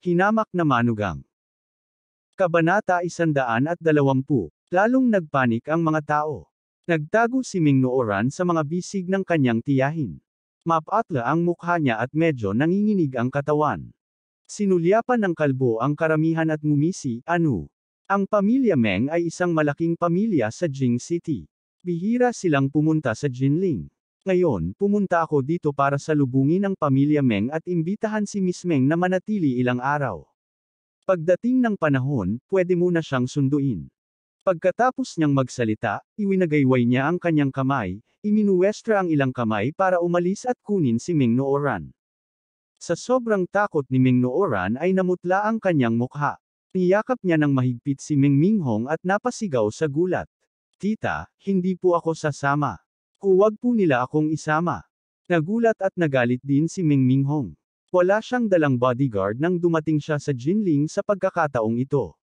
Hinamak na manugang. Kabanata 120. Lalong nagpanik ang mga tao. Nagtago si Ming Nooran sa mga bisig ng kanyang tiyahin. Mapatla ang mukha niya at medyo nanginginig ang katawan. Sinulyapan ng kalbo ang karamihan at ngumisi, ano? Ang pamilya Meng ay isang malaking pamilya sa Jing City. Bihira silang pumunta sa Jinling. Ngayon, pumunta ako dito para salubungin ang pamilya Meng at imbitahan si Miss Meng na manatili ilang araw. Pagdating ng panahon, pwede mo na siyang sunduin. Pagkatapos niyang magsalita, iwinagayway niya ang kanyang kamay, iminuwestra ang ilang kamay para umalis at kunin si Ming Nooran. Sa sobrang takot ni Ming Nooran ay namutla ang kanyang mukha. Niyakap niya ng mahigpit si Ming Minghong at napasigaw sa gulat. Tita, hindi po ako sasama. Huwag po nila akong isama. Nagulat at nagalit din si Ming Minghong. Wala siyang dalang bodyguard nang dumating siya sa Jinling sa pagkakataong ito.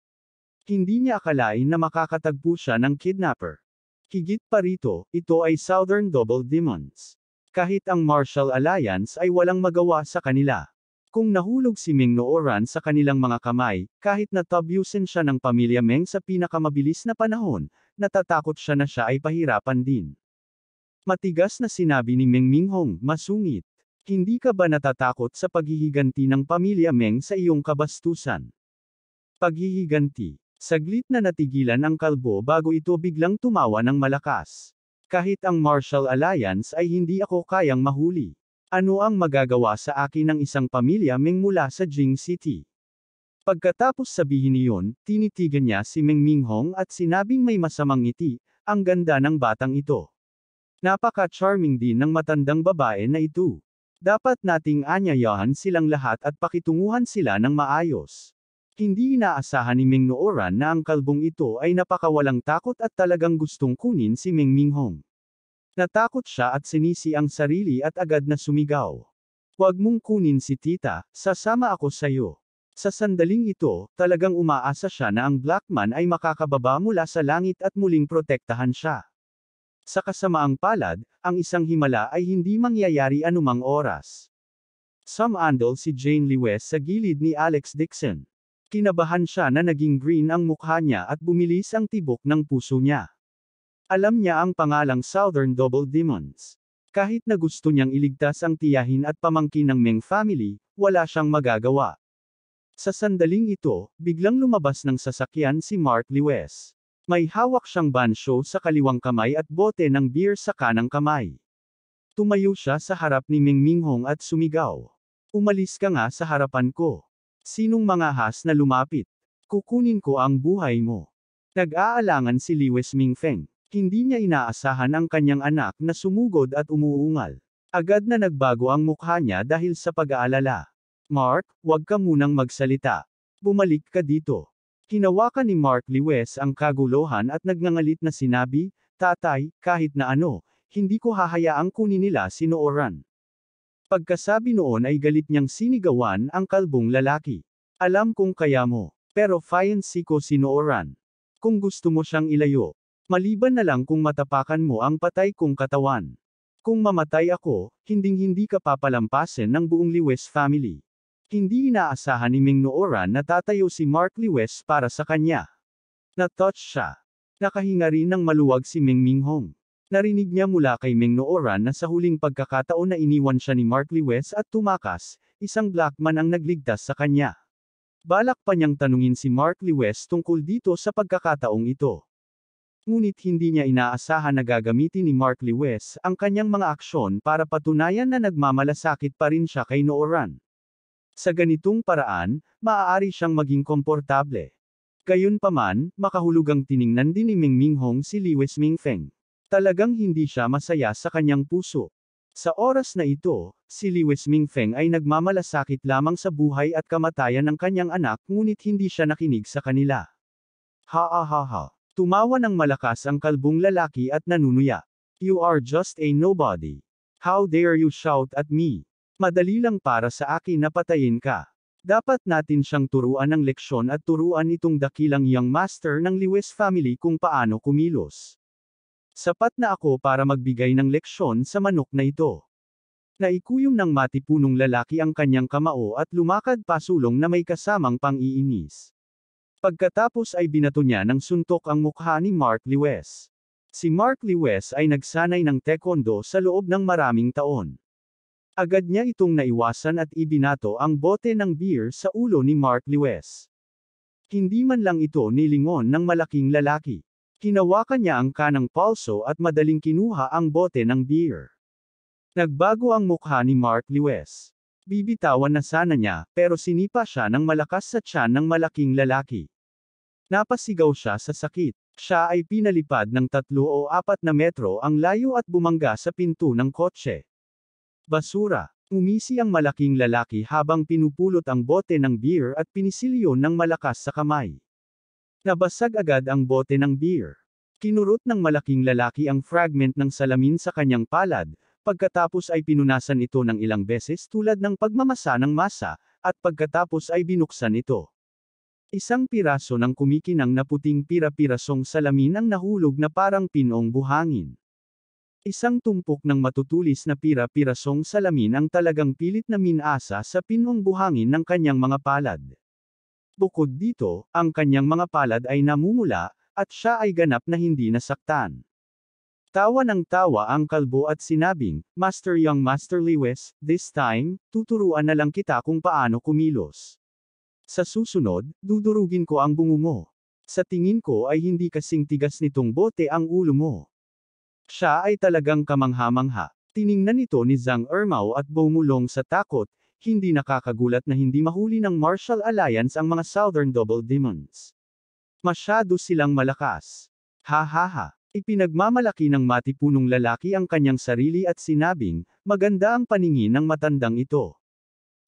Hindi niya akalain na makakatagpo siya ng kidnapper. Higit pa rito, ito ay Southern Double Demons. Kahit ang Martial Alliance ay walang magawa sa kanila. Kung nahulog si Ming Nooran sa kanilang mga kamay, kahit natabyusin siya ng pamilya Meng sa pinakamabilis na panahon, natatakot siya na siya ay pahirapan din. Matigas na sinabi ni Ming Minghong, masungit. Hindi ka ba natatakot sa paghihiganti ng pamilya Meng sa iyong kabastusan? Paghihiganti. Saglit na natigilan ang kalbo bago ito biglang tumawa ng malakas. Kahit ang Martial Alliance ay hindi ako kayang mahuli. Ano ang magagawa sa akin ng isang pamilya Meng mula sa Jing City? Pagkatapos sabihin niyon, tinitigan niya si Ming Minghong at sinabing may masamang ngiti, ang ganda ng batang ito. Napaka-charming din ng matandang babae na ito. Dapat nating anyayahan silang lahat at pakitunguhan sila ng maayos. Hindi inaasahan ni Ming Nooran na ang kalbong ito ay napakawalang takot at talagang gustong kunin si Ming Minghong. Natakot siya at sinisi ang sarili at agad na sumigaw. Huwag mong kunin si tita, sasama ako sayo. Sa sandaling ito, talagang umaasa siya na ang Blackman ay makakababa mula sa langit at muling protektahan siya. Sa kasamaang palad, ang isang himala ay hindi mangyayari anumang oras. Sumandal si Jane Lewes sa gilid ni Alex Dixon. Kinabahan siya na naging green ang mukha niya at bumilis ang tibok ng puso niya. Alam niya ang pangalang Southern Double Demons. Kahit na gusto niyang iligtas ang tiyahin at pamangkin ng Meng family, wala siyang magagawa. Sa sandaling ito, biglang lumabas ng sasakyan si Mark Lewes. May hawak siyang bansyo sa kaliwang kamay at bote ng beer sa kanang kamay. Tumayo siya sa harap ni Ming Minghong at sumigaw. Umalis ka nga sa harapan ko. Sinong mga has na lumapit? Kukunin ko ang buhay mo. Nag-aalangan si Lewes Mingfeng. Hindi niya inaasahan ang kanyang anak na sumugod at umuungal. Agad na nagbago ang mukha niya dahil sa pag-aalala. Mark, huwag ka munang magsalita. Bumalik ka dito. Hinawakan ni Mark Lewes ang kaguluhan at nagngangalit na sinabi, Tatay, kahit na ano, hindi ko hahayaang kunin nila si Nooran. Pagkasabi noon ay galit niyang sinigawan ang kalbong lalaki. Alam kong kaya mo, pero fiancé ko si Nooran. Kung gusto mo siyang ilayo, maliban na lang kung matapakan mo ang patay kong katawan. Kung mamatay ako, hinding-hindi ka papalampasin ng buong Lewes family. Hindi inaasahan ni Ming Nooran na tatayo si Mark Lewes para sa kanya. Na-touch siya. Nakahinga rin ng maluwag si Ming Minghong. Narinig niya mula kay Ming Nooran na sa huling pagkakataon na iniwan siya ni Mark Lewes at tumakas, isang Blackman ang nagligtas sa kanya. Balak pa niyang tanungin si Mark Lewes tungkol dito sa pagkakataong ito. Ngunit hindi niya inaasahan na gagamitin ni Mark Lewes ang kanyang mga aksyon para patunayan na nagmamalasakit pa rin siya kay Nooran. Sa ganitong paraan, maaari siyang maging komportable. Gayunpaman, makahulugang tiningnan din ni Ming Minghong si Lewes Mingfeng. Talagang hindi siya masaya sa kanyang puso. Sa oras na ito, si Lewes Mingfeng ay nagmamalasakit lamang sa buhay at kamatayan ng kanyang anak ngunit hindi siya nakinig sa kanila. Ha ha ha ha. Tumawa ng malakas ang kalbong lalaki at nanunuya. You are just a nobody. How dare you shout at me? Madali lang para sa akin na patayin ka. Dapat natin siyang turuan ng leksyon at turuan itong dakilang young master ng Lewes family kung paano kumilos. Sapat na ako para magbigay ng leksyon sa manok na ito. Naikuyom ng matipunong lalaki ang kanyang kamao at lumakad pasulong na may kasamang pang-iinis. Pagkatapos ay binato niya ng suntok ang mukha ni Mark Lewis. Si Mark Lewis ay nagsanay ng taekwondo sa loob ng maraming taon. Agad niya itong naiwasan at ibinato ang bote ng beer sa ulo ni Mark Lewis. Hindi man lang ito nilingon ng malaking lalaki. Hinawakan niya ang kanang palso at madaling kinuha ang bote ng beer. Nagbago ang mukha ni Mark Lewis. Bibitawan na sana niya, pero sinipa siya ng malakas sa tiyan ng malaking lalaki. Napasigaw siya sa sakit. Siya ay pinalipad ng 3 o 4 na metro ang layo at bumangga sa pinto ng kotse. Basura. Umisi ang malaking lalaki habang pinupulot ang bote ng beer at pinisilyo ng malakas sa kamay. Nabasag agad ang bote ng beer. Kinurot ng malaking lalaki ang fragment ng salamin sa kanyang palad, pagkatapos ay pinunasan ito ng ilang beses tulad ng pagmamasa ng masa, at pagkatapos ay binuksan ito. Isang piraso ng kumikinang na puting pira-pirasong salamin ang nahulog na parang pinong buhangin. Isang tumpok ng matutulis na pira-pirasong salamin ang talagang pilit na minasa sa pinong buhangin ng kanyang mga palad. Bukod dito, ang kanyang mga palad ay namumula, at siya ay ganap na hindi nasaktan. Tawa ng tawa ang kalbo at sinabing, "Master Young Master Lewis, this time, tuturuan na lang kita kung paano kumilos. Sa susunod, dudurugin ko ang bungo mo. Sa tingin ko ay hindi kasing tigas nitong bote ang ulo mo." Siya ay talagang kamangha-mangha. Tiningnan ito ni Zhang Ermao at bumulong sa takot, hindi nakakagulat na hindi mahuli ng Martial Alliance ang mga Southern Double Demons. Masyado silang malakas. Ha ha ha. Ipinagmamalaki ng matipunong lalaki ang kanyang sarili at sinabing, "Maganda ang paningin ng matandang ito.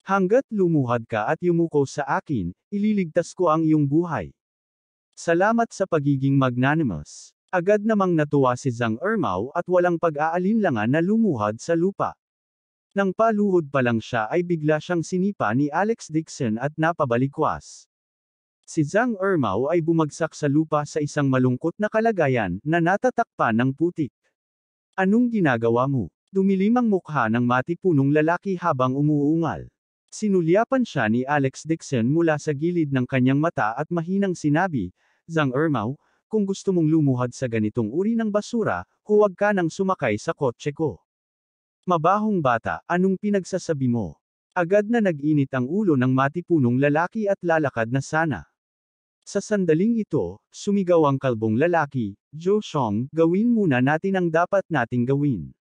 Hanggat lumuhad ka at yumuko sa akin, ililigtas ko ang iyong buhay." Salamat sa pagiging magnanimous. Agad namang natuwa si Zhang Ermao at walang pag-aalinlangan na lumuhad sa lupa. Nang paluhod pa lang siya ay bigla siyang sinipa ni Alex Dixon at napabalikwas. Si Zhang Ermao ay bumagsak sa lupa sa isang malungkot na kalagayan na natatakpan ng putik. "Anong ginagawa mo?" Dumilim ang mukha ng matipunong lalaki habang umuungal. Sinulyapan siya ni Alex Dixon mula sa gilid ng kanyang mata at mahinang sinabi, "Zhang Ermao, kung gusto mong lumuhad sa ganitong uri ng basura, huwag ka nang sumakay sa kotse ko. Mabahong bata, anong pinagsasabi mo?" Agad na nag-init ang ulo ng matipunong lalaki at lalakad na sana. Sa sandaling ito, sumigaw ang kalbong lalaki, "Zhou Xiong, gawin muna natin ang dapat nating gawin."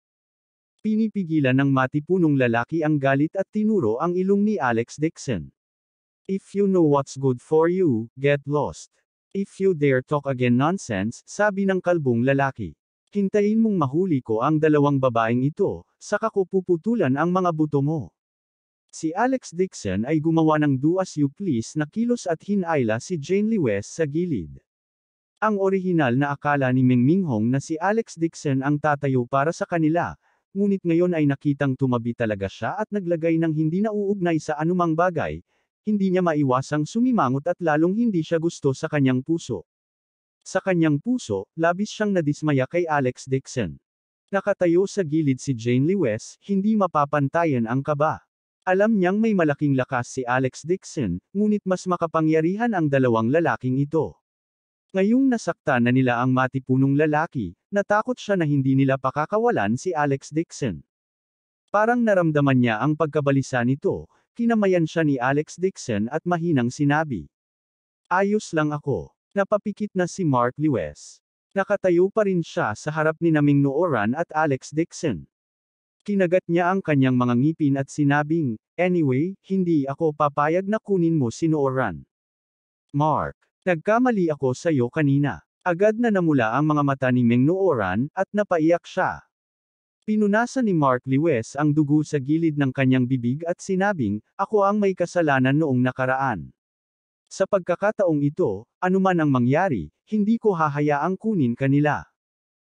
Pinipigilan ng matipunong lalaki ang galit at tinuro ang ilong ni Alex Dixon. "If you know what's good for you, get lost. If you dare talk again nonsense," sabi ng kalbong lalaki. "Hintayin mong mahuli ko ang 2 babaeng ito, saka ko puputulan ang mga buto mo." Si Alex Dixon ay gumawa ng "do as you please" na kilos at hinayla si Jane Lewis sa gilid. Ang orihinal na akala ni Meng Minghong na si Alex Dixon ang tatayo para sa kanila, ngunit ngayon ay nakitang tumabi talaga siya at naglagay ng hindi nauugnay sa anumang bagay, hindi niya maiwasang sumimangot at lalong hindi siya gusto sa kanyang puso. Sa kanyang puso, labis siyang nadismaya kay Alex Dixon. Nakatayo sa gilid si Jane Lewis, hindi mapapantayan ang kaba. Alam niyang may malaking lakas si Alex Dixon, ngunit mas makapangyarihan ang 2 lalaking ito. Ngayong nasaktan na nila ang matipunong lalaki, natakot siya na hindi nila pakakawalan si Alex Dixon. Parang naramdaman niya ang pagkabalisa nito, kinamayan siya ni Alex Dixon at mahinang sinabi, "Ayos lang ako." Napapikit na si Mark Lewis. Nakatayo pa rin siya sa harap ni Ming Nooran at Alex Dixon. Kinagat niya ang kanyang mga ngipin at sinabing, "Anyway, hindi ako papayag na kunin mo si Nooran. Mark, nagkamali ako sa iyo kanina." Agad na namula ang mga mata ni Ming Nooran, at napaiyak siya. Pinunasan ni Mark Lewis ang dugo sa gilid ng kanyang bibig at sinabing, "Ako ang may kasalanan noong nakaraan. Sa pagkakataong ito, anuman ang mangyari, hindi ko hahayaang kunin kanila.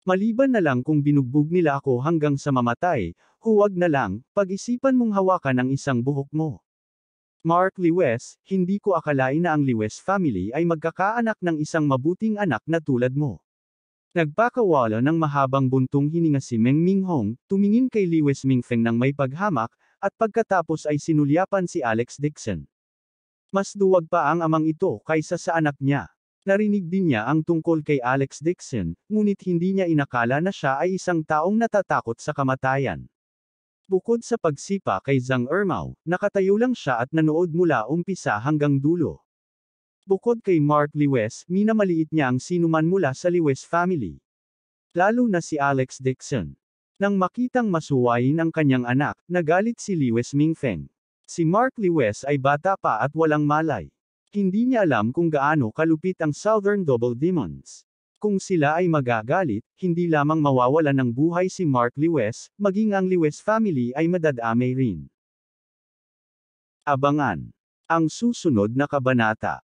Maliban na lang kung binugbog nila ako hanggang sa mamatay, huwag na lang, pag-isipan mong hawakan ang isang buhok mo." Mark Lewis, hindi ko akalain na ang Lewis family ay magkakaanak ng isang mabuting anak na tulad mo. Nagpakawala ng mahabang buntong hininga si Meng Minghong, tumingin kay Lewis Mingfeng ng may paghamak, at pagkatapos ay sinulyapan si Alex Dixon. Mas duwag pa ang amang ito kaysa sa anak niya. Narinig din niya ang tungkol kay Alex Dixon, ngunit hindi niya inakala na siya ay isang taong natatakot sa kamatayan. Bukod sa pagsipa kay Zhang Ermao, nakatayo lang siya at nanood mula umpisa hanggang dulo. Bukod kay Mark Lewis, minamaliit niya ang sinuman mula sa Lewis family. Lalo na si Alex Dixon. Nang makitang masuwayin ang kanyang anak, nagalit si Lewis Mingfeng. Si Mark Lewis ay bata pa at walang malay. Hindi niya alam kung gaano kalupit ang Southern Double Demons. Kung sila ay magagalit, hindi lamang mawawalan ng buhay si Mark Lewis, maging ang Lewis family ay madadamay rin. Abangan ang susunod na kabanata.